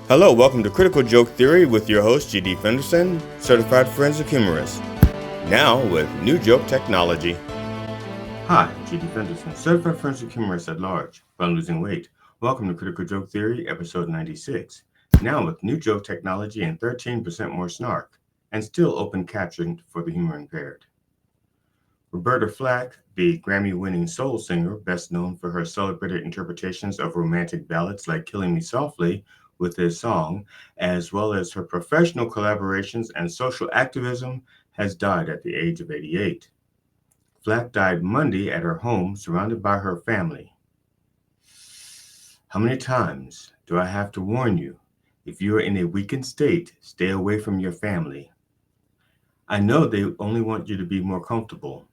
Hello, welcome to Critical Joke Theory with your host, G.D. Fenderson, Certified Forensic Humorist. Now with new joke technology. Hi, G.D. Fenderson, Certified Forensic Humorist at large, fun losing weight. Welcome to Critical Joke Theory, episode 96. Now with new joke technology and 13% more snark, and still open caption for the humor impaired. Roberta Flack, the Grammy-winning soul singer, best known for her celebrated interpretations of romantic ballads like Killing Me Softly with this song, as well as her professional collaborations and social activism, has died at the age of 88. Flack died Monday at her home, surrounded by her family. How many times do I have to warn you? If you are in a weakened state, stay away from your family. I know they only want you to be more comfortable.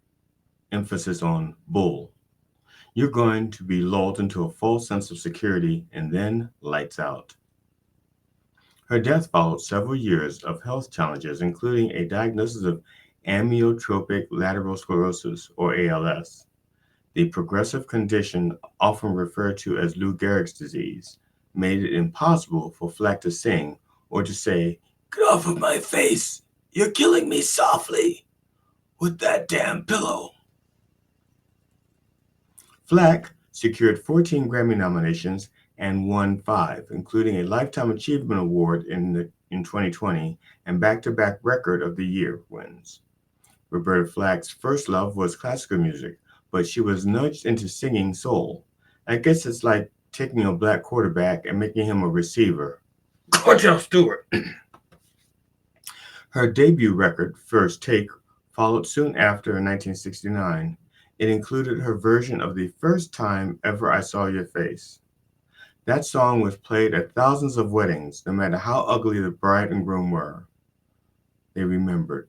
Emphasis on bull. You're going to be lulled into a false sense of security and then lights out. Her death followed several years of health challenges, including a diagnosis of amyotrophic lateral sclerosis, or ALS, the progressive condition often referred to as Lou Gehrig's disease, made it impossible for Flack to sing or to say, "Get off of my face! You're killing me softly with that damn pillow." Flack secured 14 Grammy nominations and won 5, including a Lifetime Achievement Award in 2020 and back-to-back Record of the Year wins. Roberta Flack's first love was classical music, but she was nudged into singing soul. I guess it's like taking a black quarterback and making him a receiver. Cordell Stewart. Her debut record, First Take, followed soon after in 1969. It included her version of The First Time Ever I Saw Your Face. That song was played at thousands of weddings, no matter how ugly the bride and groom were. They remembered.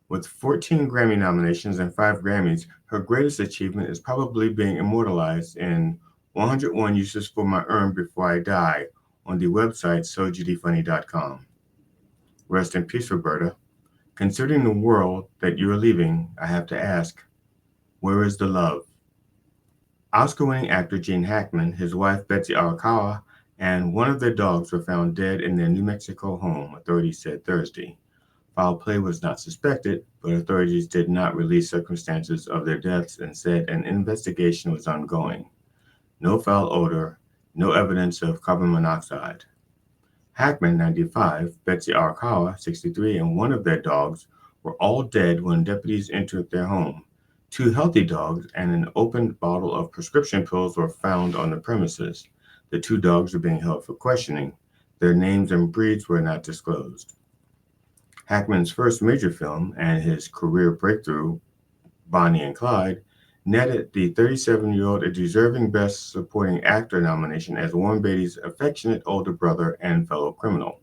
With 14 Grammy nominations and 5 Grammys, her greatest achievement is probably being immortalized in 101 Uses for My Urn Before I Die on the website sogdfunny.com. Rest in peace, Roberta. Considering the world that you are leaving, I have to ask, where is the love? Oscar-winning actor Gene Hackman, his wife Betsy Arakawa, and one of their dogs were found dead in their New Mexico home, authorities said Thursday. Foul play was not suspected, but authorities did not release circumstances of their deaths and said an investigation was ongoing. No foul odor, no evidence of carbon monoxide. Hackman, 95, Betsy Arakawa, 63, and one of their dogs were all dead when deputies entered their home. 2 healthy dogs and an opened bottle of prescription pills were found on the premises. The 2 dogs are being held for questioning. Their names and breeds were not disclosed. Hackman's first major film and his career breakthrough, Bonnie and Clyde, netted the 37-year-old a deserving Best Supporting Actor nomination as Warren Beatty's affectionate older brother and fellow criminal.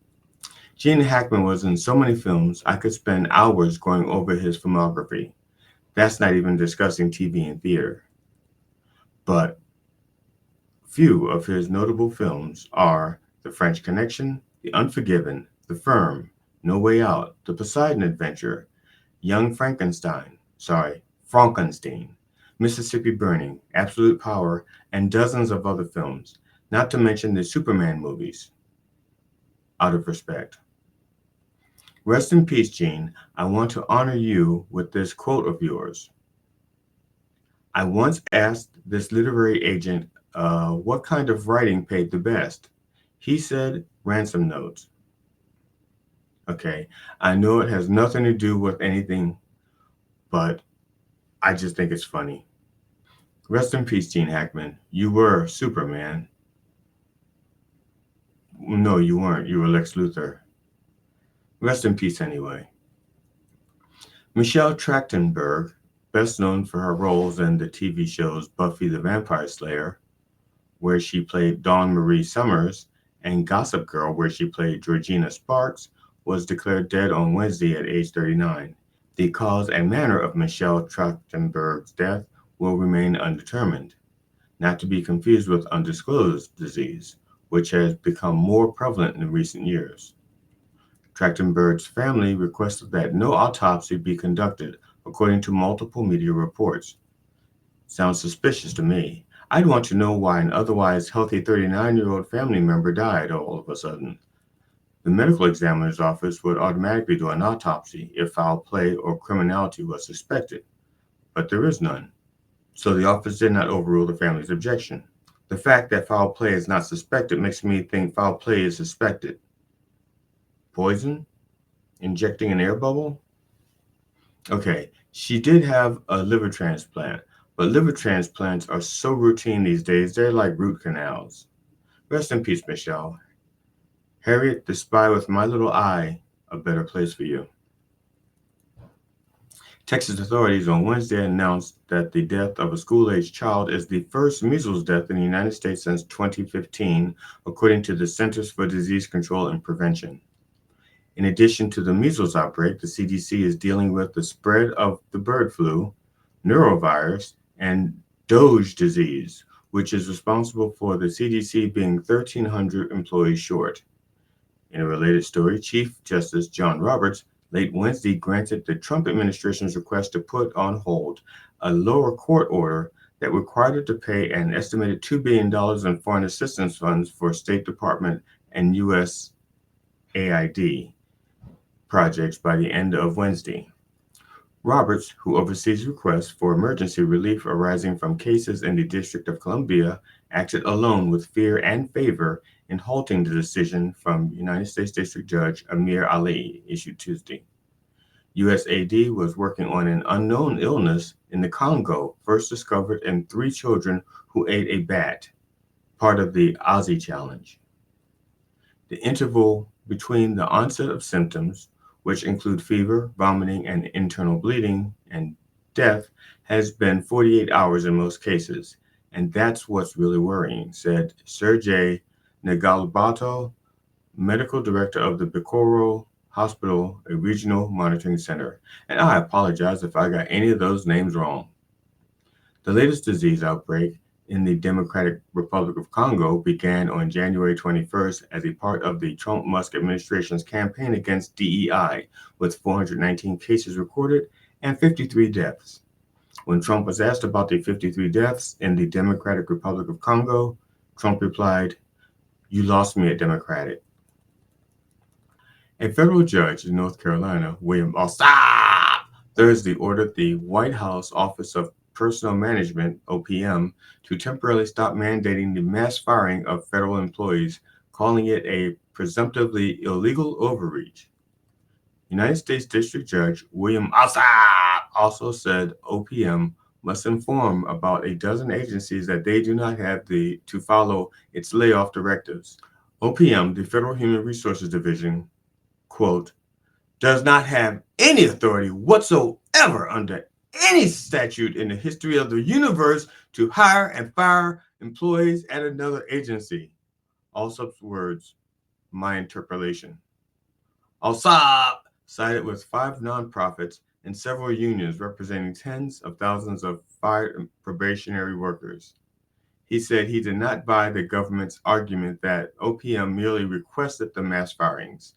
Gene Hackman was in so many films, I could spend hours going over his filmography. That's not even discussing TV and theater. But few of his notable films are The French Connection, The Unforgiven, The Firm, No Way Out, The Poseidon Adventure, Young Frankenstein, Mississippi Burning, Absolute Power, and dozens of other films, not to mention the Superman movies. Out of respect. Rest in peace, Gene. I want to honor you with this quote of yours. I once asked this literary agent what kind of writing paid the best. He said ransom notes. Okay, I know it has nothing to do with anything, but I just think it's funny. Rest in peace, Gene Hackman. You were Superman. No, you weren't. You were Lex Luthor. Rest in peace anyway. Michelle Trachtenberg, best known for her roles in the TV shows Buffy the Vampire Slayer, where she played Dawn Marie Summers, and Gossip Girl, where she played Georgina Sparks, was declared dead on Wednesday at age 39. The cause and manner of Michelle Trachtenberg's death will remain undetermined, not to be confused with undisclosed disease, which has become more prevalent in recent years. Trachtenberg's family requested that no autopsy be conducted, according to multiple media reports. Sounds suspicious to me. I'd want to know why an otherwise healthy 39-year-old family member died all of a sudden. The medical examiner's office would automatically do an autopsy if foul play or criminality was suspected, but there is none. So the office did not overrule the family's objection. The fact that foul play is not suspected makes me think foul play is suspected. Poison? Injecting an air bubble? Okay, she did have a liver transplant, but liver transplants are so routine these days, they're like root canals. Rest in peace, Michelle. Harriet, the spy with my little eye, a better place for you. Texas authorities on Wednesday announced that the death of a school-aged child is the first measles death in the United States since 2015, according to the Centers for Disease Control and Prevention. In addition to the measles outbreak, the CDC is dealing with the spread of the bird flu, norovirus, and Doge disease, which is responsible for the CDC being 1,300 employees short. In a related story, Chief Justice John Roberts late Wednesday granted the Trump administration's request to put on hold a lower court order that required it to pay an estimated $2 billion in foreign assistance funds for State Department and USAID projects by the end of Wednesday. Roberts, who oversees requests for emergency relief arising from cases in the District of Columbia, acted alone with fear and favor in halting the decision from United States District Judge Amir Ali issued Tuesday. USAID was working on an unknown illness in the Congo, first discovered in 3 children who ate a bat, part of the Aussie Challenge. The interval between the onset of symptoms, which include fever, vomiting, and internal bleeding, and death, has been 48 hours in most cases. And that's what's really worrying, said Sergey Nagalbato, medical director of the Bikoro Hospital, a regional monitoring center. And I apologize if I got any of those names wrong. The latest disease outbreak in the Democratic Republic of Congo began on January 21st as a part of the Trump-Musk administration's campaign against DEI, with 419 cases recorded and 53 deaths. When Trump was asked about the 53 deaths in the Democratic Republic of Congo, Trump replied, "You lost me at Democratic." A federal judge in North Carolina, William Ossoff, Thursday ordered the White House Office of Personnel Management, OPM, to temporarily stop mandating the mass firing of federal employees, calling it a presumptively illegal overreach. United States District Judge William Ossoff also said OPM must inform about a dozen agencies that they do not have to follow its layoff directives. OPM, the Federal Human Resources Division, quote, does not have any authority whatsoever under any statute in the history of the universe to hire and fire employees at another agency. Allsup's words, my interpolation. Allsup sided with 5 nonprofits and several unions representing tens of thousands of fired probationary workers. He said he did not buy the government's argument that OPM merely requested the mass firings,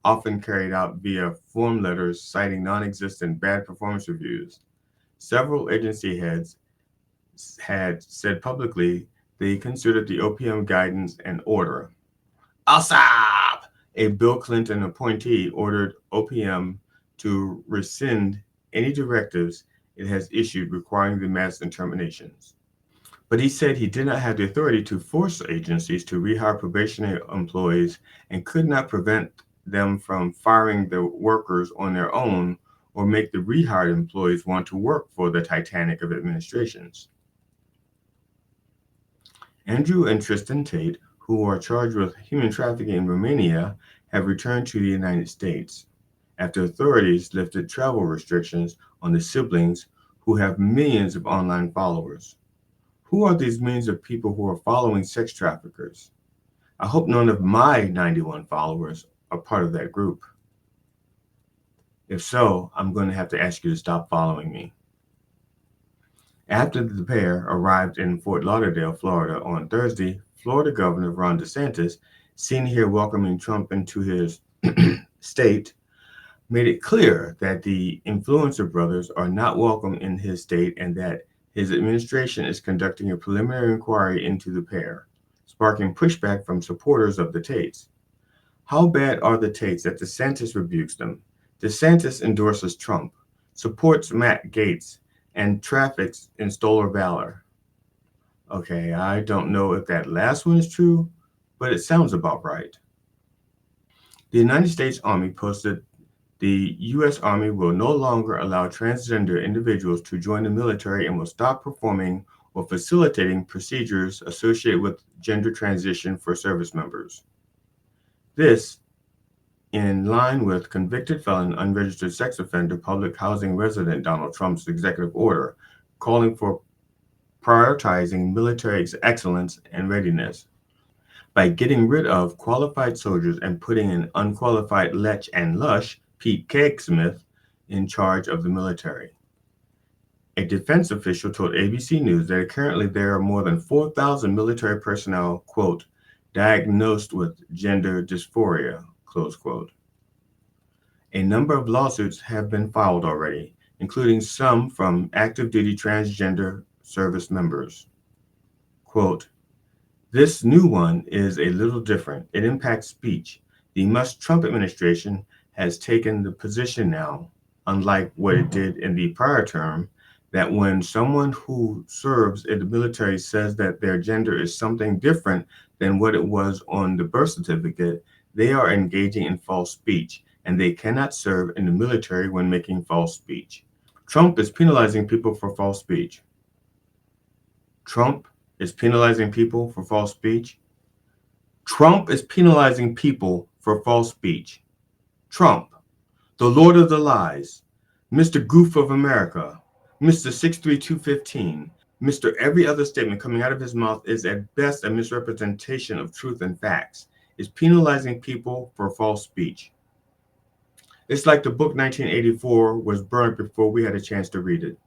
often carried out via form letters citing non-existent bad performance reviews. Several agency heads had said publicly they considered the OPM guidance an order. ASAP! A Bill Clinton appointee ordered OPM to rescind any directives it has issued requiring the mass terminations. But he said he did not have the authority to force agencies to rehire probationary employees and could not prevent them from firing the workers on their own or make the rehired employees want to work for the Titanic of administrations. Andrew and Tristan Tate, who are charged with human trafficking in Romania, have returned to the United States after authorities lifted travel restrictions on the siblings who have millions of online followers. Who are these millions of people who are following sex traffickers? I hope none of my 91 followers are part of that group. If so, I'm going to have to ask you to stop following me. After the pair arrived in Fort Lauderdale, Florida on Thursday, Florida Governor Ron DeSantis, seen here welcoming Trump into his state, made it clear that the influencer brothers are not welcome in his state and that his administration is conducting a preliminary inquiry into the pair, sparking pushback from supporters of the Tates. How bad are the Tates that DeSantis rebukes them? DeSantis endorses Trump, supports Matt Gaetz, and traffics in stolen valor. Okay, I don't know if that last one is true, but it sounds about right. The United States Army posted the U.S. Army will no longer allow transgender individuals to join the military and will stop performing or facilitating procedures associated with gender transition for service members. This, in line with convicted felon, unregistered sex offender, public housing resident Donald Trump's executive order, calling for prioritizing military excellence and readiness. By getting rid of qualified soldiers and putting an unqualified lech and lush, Pete Kegsmith, in charge of the military. A defense official told ABC News that currently there are more than 4,000 military personnel, quote, diagnosed with gender dysphoria, close quote. A number of lawsuits have been filed already, including some from active duty transgender service members. Quote, this new one is a little different. It impacts speech. The Musk Trump administration has taken the position now, unlike what it did in the prior term, that when someone who serves in the military says that their gender is something different than what it was on the birth certificate, they are engaging in false speech, and they cannot serve in the military when making false speech. Trump is penalizing people for false speech. Trump is penalizing people for false speech. Trump is penalizing people for false speech. Trump, the Lord of the Lies, Mr. Goof of America, Mr. 63215, Mr. Every other statement coming out of his mouth is at best a misrepresentation of truth and facts, is penalizing people for false speech. It's like the book 1984 was burned before we had a chance to read it.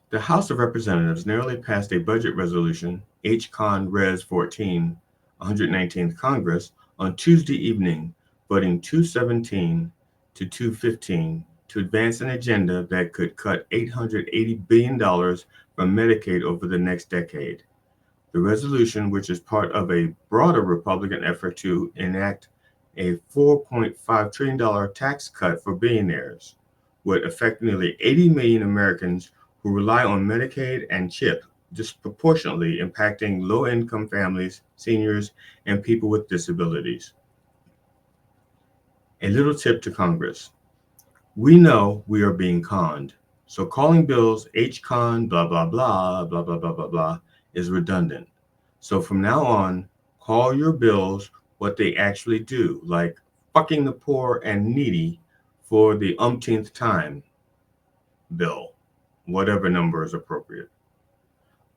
The House of Representatives narrowly passed a budget resolution, H-Con Res 14, 119th Congress, on Tuesday evening, voting 217 to 215 to advance an agenda that could cut $880 billion from Medicaid over the next decade. The resolution, which is part of a broader Republican effort to enact a $4.5 trillion tax cut for billionaires, would affect nearly 80 million Americans who rely on Medicaid and CHIP, disproportionately impacting low-income families, seniors, and people with disabilities. A little tip to Congress. We know we are being conned, so calling bills H-Con, blah, blah, blah, blah, blah, blah, blah, blah, is redundant. So from now on, call your bills what they actually do, like fucking the poor and needy for the umpteenth time bill, whatever number is appropriate.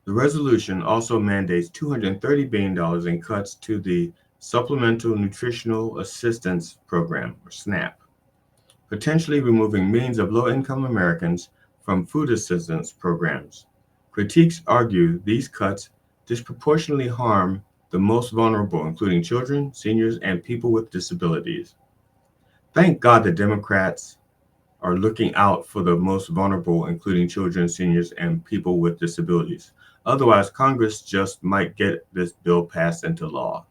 The resolution also mandates $230 billion in cuts to the Supplemental Nutritional Assistance Program, or SNAP, potentially removing millions of low-income Americans from food assistance programs. Critiques argue these cuts disproportionately harm the most vulnerable, including children, seniors, and people with disabilities. Thank God the Democrats are looking out for the most vulnerable, including children, seniors, and people with disabilities. Otherwise, Congress just might get this bill passed into law.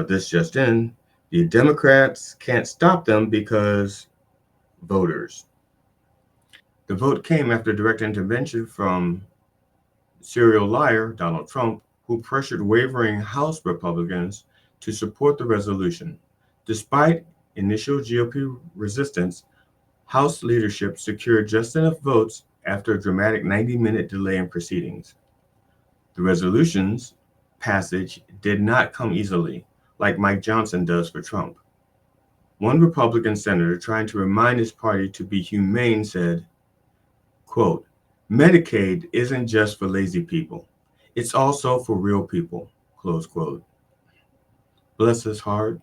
This just in, the Democrats can't stop them because voters. The vote came after direct intervention from serial liar Donald Trump, who pressured wavering House Republicans to support the resolution. Despite initial GOP resistance, House leadership secured just enough votes after a dramatic 90-minute delay in proceedings. The resolution's passage did not come easily, like Mike Johnson does for Trump. One Republican senator trying to remind his party to be humane said, quote, Medicaid isn't just for lazy people. It's also for real people, close quote. Bless his heart.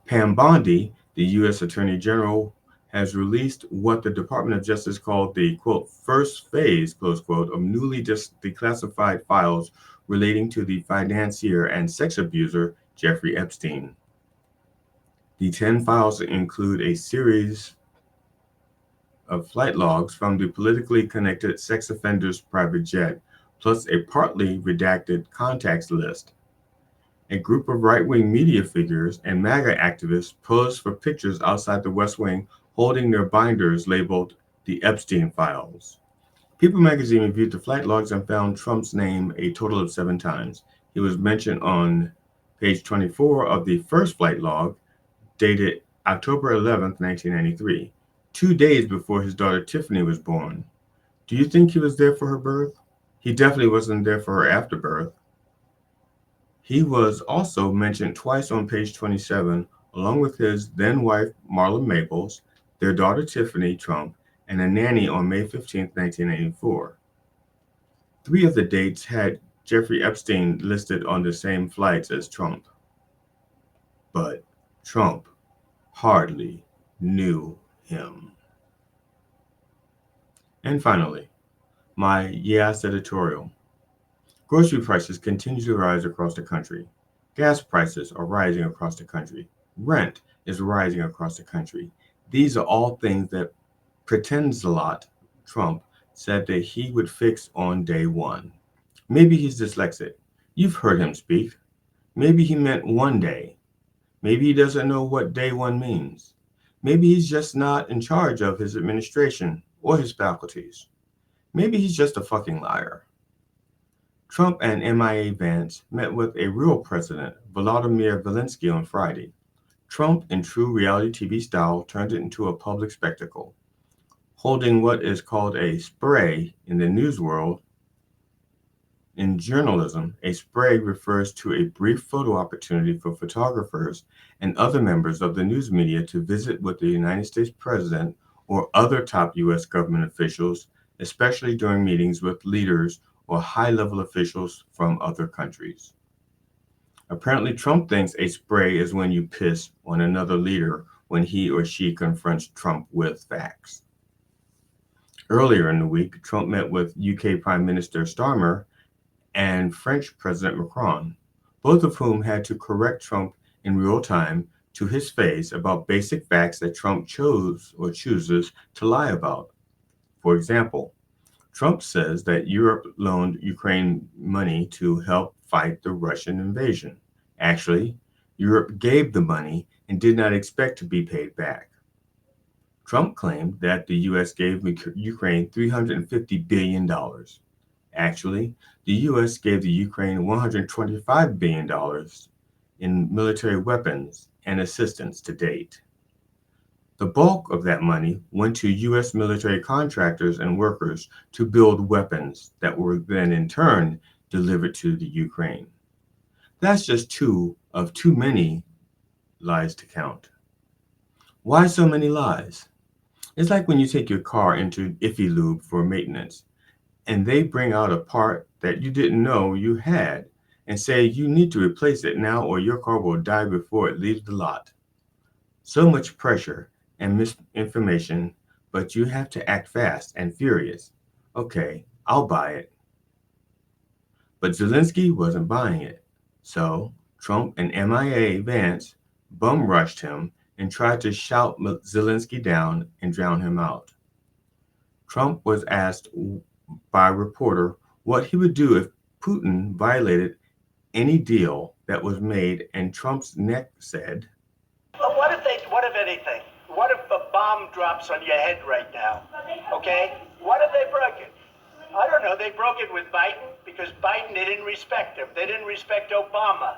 Pam Bondi, the U.S. Attorney General, has released what the Department of Justice called the, quote, first phase, close quote, of newly declassified files relating to the financier and sex abuser Jeffrey Epstein. The 10 files include a series of flight logs from the politically connected sex offender's private jet, plus a partly redacted contacts list. A group of right-wing media figures and MAGA activists posed for pictures outside the West Wing holding their binders labeled the Epstein Files. People magazine reviewed the flight logs and found Trump's name a total of 7 times. He was mentioned on page 24 of the first flight log, dated October 11th, 1993, 2 days before his daughter Tiffany was born. Do you think he was there for her birth? He definitely wasn't there for her afterbirth. He was also mentioned twice on page 27, along with his then wife Marla Maples, their daughter Tiffany Trump, and a nanny on May 15, 1984. 3 of the dates had Jeffrey Epstein listed on the same flights as Trump. But Trump hardly knew him. And finally, my Said-It-Torial. Grocery prices continue to rise across the country. Gas prices are rising across the country. Rent is rising across the country. These are all things that Pretends-a-lot Trump said that he would fix on day one. Maybe he's dyslexic. You've heard him speak. Maybe he meant one day. Maybe he doesn't know what day one means. Maybe he's just not in charge of his administration or his faculties. Maybe he's just a fucking liar. Trump and MIA Vance met with a real president, Volodymyr Zelensky, on Friday. Trump, in true reality TV style, turned it into a public spectacle. Holding what is called a spray in the news world. In journalism, a spray refers to a brief photo opportunity for photographers and other members of the news media to visit with the United States president or other top U.S. government officials, especially during meetings with leaders or high-level officials from other countries. Apparently, Trump thinks a spray is when you piss on another leader when he or she confronts Trump with facts. Earlier in the week, Trump met with UK Prime Minister Starmer and French President Macron, both of whom had to correct Trump in real time to his face about basic facts that Trump chose or chooses to lie about. For example, Trump says that Europe loaned Ukraine money to help fight the Russian invasion. Actually, Europe gave the money and did not expect to be paid back. Trump claimed that the U.S. gave Ukraine $350 billion. Actually, the U.S. gave the Ukraine $125 billion in military weapons and assistance to date. The bulk of that money went to U.S. military contractors and workers to build weapons that were then in turn delivered to the Ukraine. That's just 2 of too many lies to count. Why so many lies? It's like when you take your car into Iffy Lube for maintenance, and they bring out a part that you didn't know you had and say you need to replace it now or your car will die before it leaves the lot. So much pressure and misinformation, but you have to act fast and furious. Okay, I'll buy it. But Zelensky wasn't buying it. So Trump and MIA Vance bum rushed him and tried to shout Zelensky down and drown him out. Trump was asked by a reporter what he would do if Putin violated any deal that was made, and Trump's neck said, what if anything? What if a bomb drops on your head right now? Okay? What if they broke it? I don't know. They broke it with Biden because Biden, they didn't respect him. They didn't respect Obama.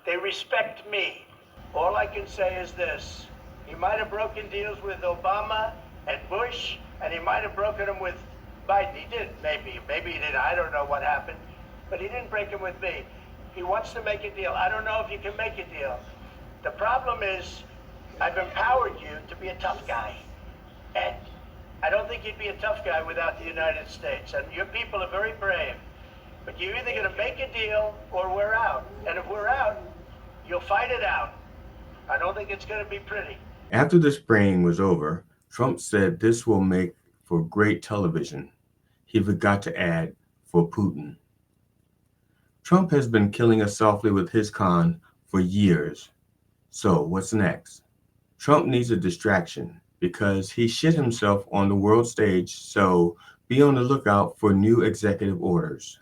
They respect me. All I can say is this. He might have broken deals with Obama and Bush, and he might have broken them with Biden. He did, maybe. Maybe he did. I don't know what happened. But he didn't break them with me. He wants to make a deal. I don't know if you can make a deal. The problem is, I've empowered you to be a tough guy. And I don't think you'd be a tough guy without the United States. And your people are very brave. But you're either going to make a deal or we're out. And if we're out, you'll fight it out. I don't think it's going to be pretty. After the spraying was over, Trump said this will make for great television. He forgot to add, for Putin. Trump has been killing us softly with his con for years. So what's next? Trump needs a distraction. because he shit himself on the world stage, so be on the lookout for new executive orders.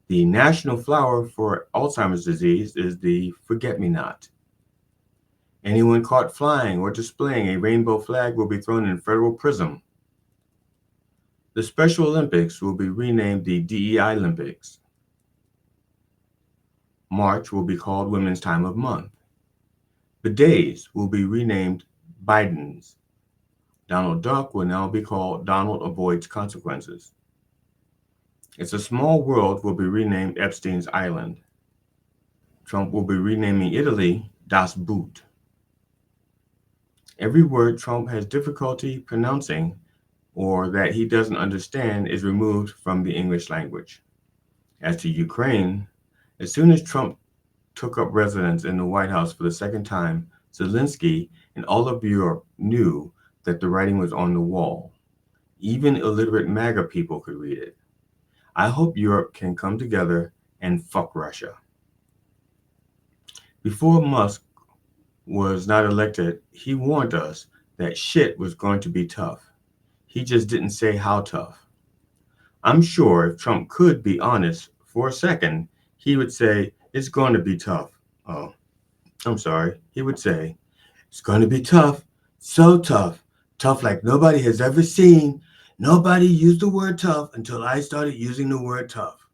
The national flower for Alzheimer's disease is the forget-me-not. Anyone caught flying or displaying a rainbow flag will be thrown in federal prison. The Special Olympics will be renamed the DEI Olympics. March will be called Women's Time of Month. Bidets will be renamed Bidens. Donald Duck will now be called Donald Avoids Consequences. It's a Small World will be renamed Epstein's Island. Trump will be renaming Italy Das Boot. Every word Trump has difficulty pronouncing or that he doesn't understand is removed from the English language. As to Ukraine, as soon as Trump took up residence in the White House for the second time, Zelensky and all of Europe knew that the writing was on the wall. Even illiterate MAGA people could read it. I hope Europe can come together and fuck Russia. Before Musk was not elected, he warned us that shit was going to be tough. He just didn't say how tough. I'm sure if Trump could be honest for a second, he would say, it's going to be tough. Oh, I'm sorry. He would say, it's going to be tough, so tough, tough like nobody has ever seen. Nobody used the word tough until I started using the word tough.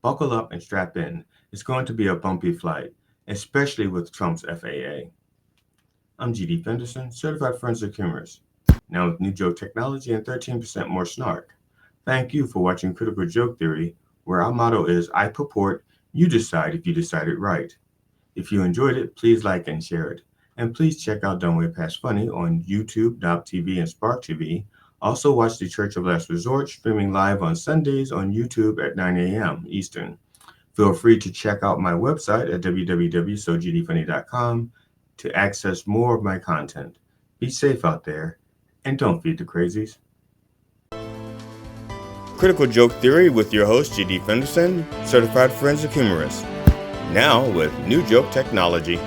Buckle up and strap in. It's going to be a bumpy flight, especially with Trump's FAA. I'm GD Fenderson, certified forensic humorist. Now with new joke technology and 13% more snark. Thank you for watching Critical Joke Theory, where our motto is I purport, you decide if you decided right. If you enjoyed it, please like and share it. And please check out Don't Way Past Funny on YouTube.tv and Spark TV. Also watch The Church of Last Resort streaming live on Sundays on YouTube at 9 a.m. Eastern. Feel free to check out my website at www.sogdfunny.com to access more of my content. Be safe out there, and don't feed the crazies. Critical Joke Theory with your host, GD Fenderson, certified forensic humorist. Now with new joke technology.